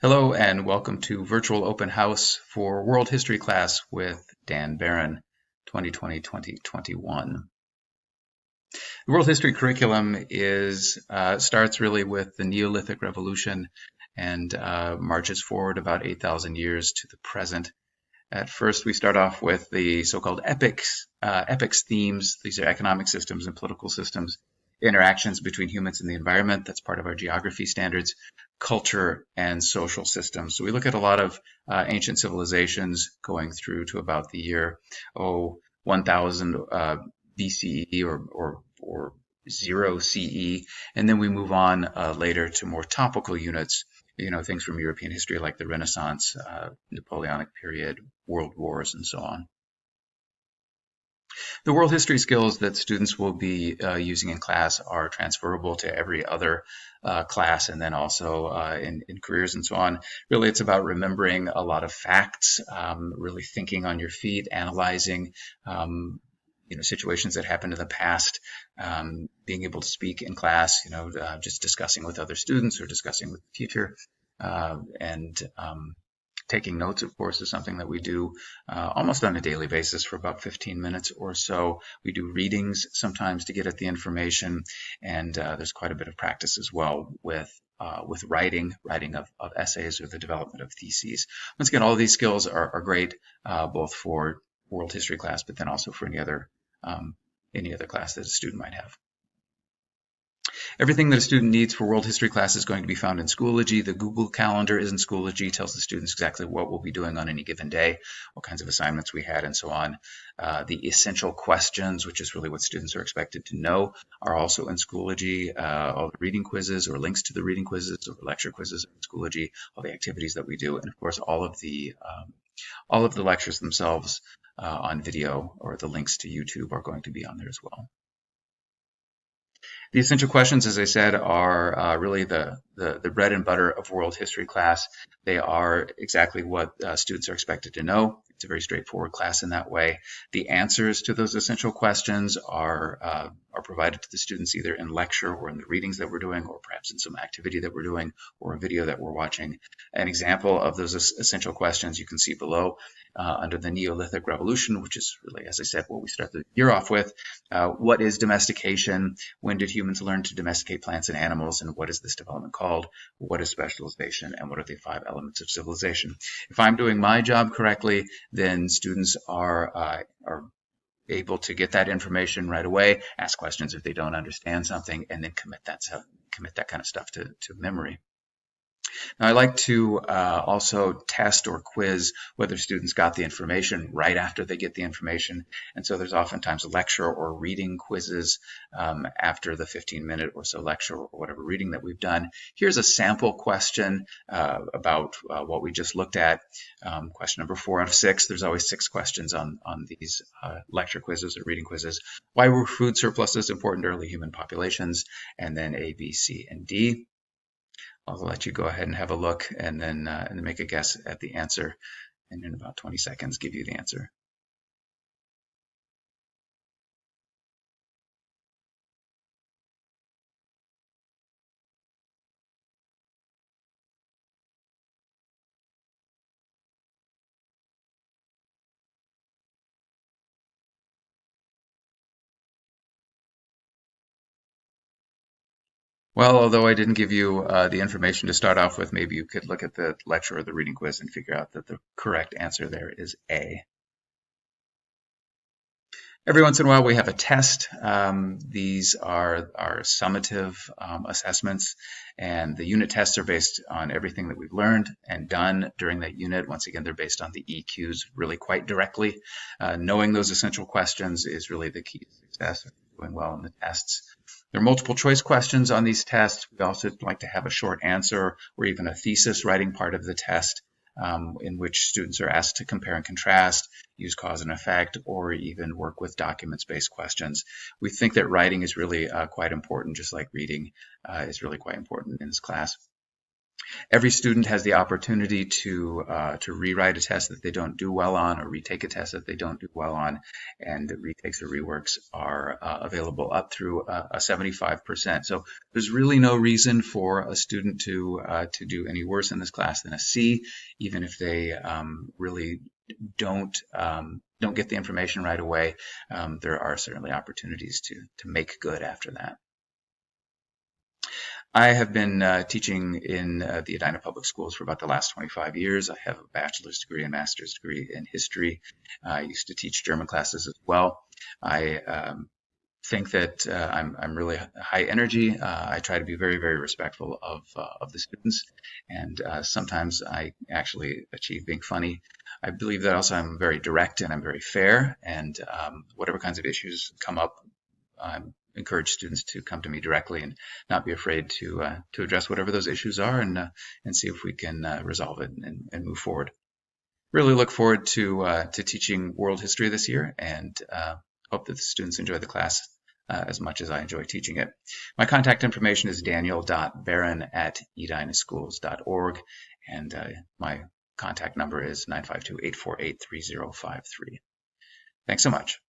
Hello and welcome to Virtual Open House for World History class with Dan Barron, 2020-2021. The World History curriculum starts really with the Neolithic Revolution and marches forward about 8,000 years to the present. At first, we start off with the so-called epics themes. These are economic systems and political systems, interactions between humans and the environment. That's part of our geography standards, culture, and social systems. So we look at a lot of ancient civilizations going through to about the year 1000 BCE or 0 CE, and then we move on later to more topical units, things from European history like the Renaissance, Napoleonic period, world wars, and so on. The world history skills that students will be using in class are transferable to every other class, and then also in careers and so on. Really, it's about remembering a lot of facts, really thinking on your feet, analyzing situations that happened in the past, being able to speak in class, just discussing with other students or discussing with the teacher, and taking notes, of course, is something that we do almost on a daily basis for about 15 minutes or so. We do readings sometimes to get at the information, and there's quite a bit of practice as well with writing of essays or the development of theses. Once again, all of these skills are great both for world history class, but then also for any other class that a student might have. Everything that a student needs for world history class is going to be found in Schoology. The Google Calendar is in Schoology, tells the students exactly what we'll be doing on any given day, what kinds of assignments we had, and so on. The essential questions, which is really what students are expected to know, are also in Schoology. All the reading quizzes or links to the reading quizzes or lecture quizzes in Schoology, all the activities that we do, and of course all of the lectures themselves on video, or the links to YouTube, are going to be on there as well. The essential questions, as I said, are really the bread and butter of world history class. They are exactly what students are expected to know. It's a very straightforward class in that way. The answers to those essential questions are provided to the students either in lecture or in the readings that we're doing, or perhaps in some activity that we're doing or a video that we're watching. An example of those essential questions you can see below under the Neolithic Revolution, which is really, as I said, what we start the year off with. What is domestication? When did humans learn to domesticate plants and animals? And what is this development called? What is specialization? And what are the 5 elements of civilization? If I'm doing my job correctly, then students are able to get that information right away, ask questions if they don't understand something, and then commit that kind of stuff to memory. Now, I like to also test or quiz whether students got the information right after they get the information. And so there's oftentimes a lecture or reading quizzes after the 15-minute or so lecture or whatever reading that we've done. Here's a sample question about what we just looked at. Question number 4 out of 6. There's always 6 questions on these lecture quizzes or reading quizzes. Why were food surpluses important to early human populations? And then A, B, C, and D. I'll let you go ahead and have a look and then make a guess at the answer, and in about 20 seconds give you the answer. Well, although I didn't give you the information to start off with, maybe you could look at the lecture or the reading quiz and figure out that the correct answer there is A. Every once in a while, we have a test. These are summative assessments, and the unit tests are based on everything that we've learned and done during that unit. Once again, they're based on the EQs really quite directly. Knowing those essential questions is really the key to success, doing well in the tests. There are multiple choice questions on these tests. We also like to have a short answer or even a thesis writing part of the test, in which students are asked to compare and contrast, use cause and effect, or even work with documents-based questions. We think that writing is really quite important, just like reading is really quite important in this class. Every student has the opportunity to rewrite a test that they don't do well on, or retake a test that they don't do well on, and retakes or reworks are available up through a 75%. So there's really no reason for a student to do any worse in this class than a C, even if they really don't get the information right away. There are certainly opportunities to make good after that. I have been teaching in the Edina Public Schools for about the last 25 years. I have a bachelor's degree and master's degree in history. I used to teach German classes as well. I think that I'm really high energy. I try to be very, very respectful of the students, and sometimes I actually achieve being funny. I believe that also I'm very direct and I'm very fair, and whatever kinds of issues come up, I encourage students to come to me directly and not be afraid to address whatever those issues are, and see if we can resolve it and move forward. Really look forward to teaching world history this year, and hope that the students enjoy the class as much as I enjoy teaching it. My contact information is daniel.barron@edinaschools.org, and my contact number is 952-848-3053. Thanks so much.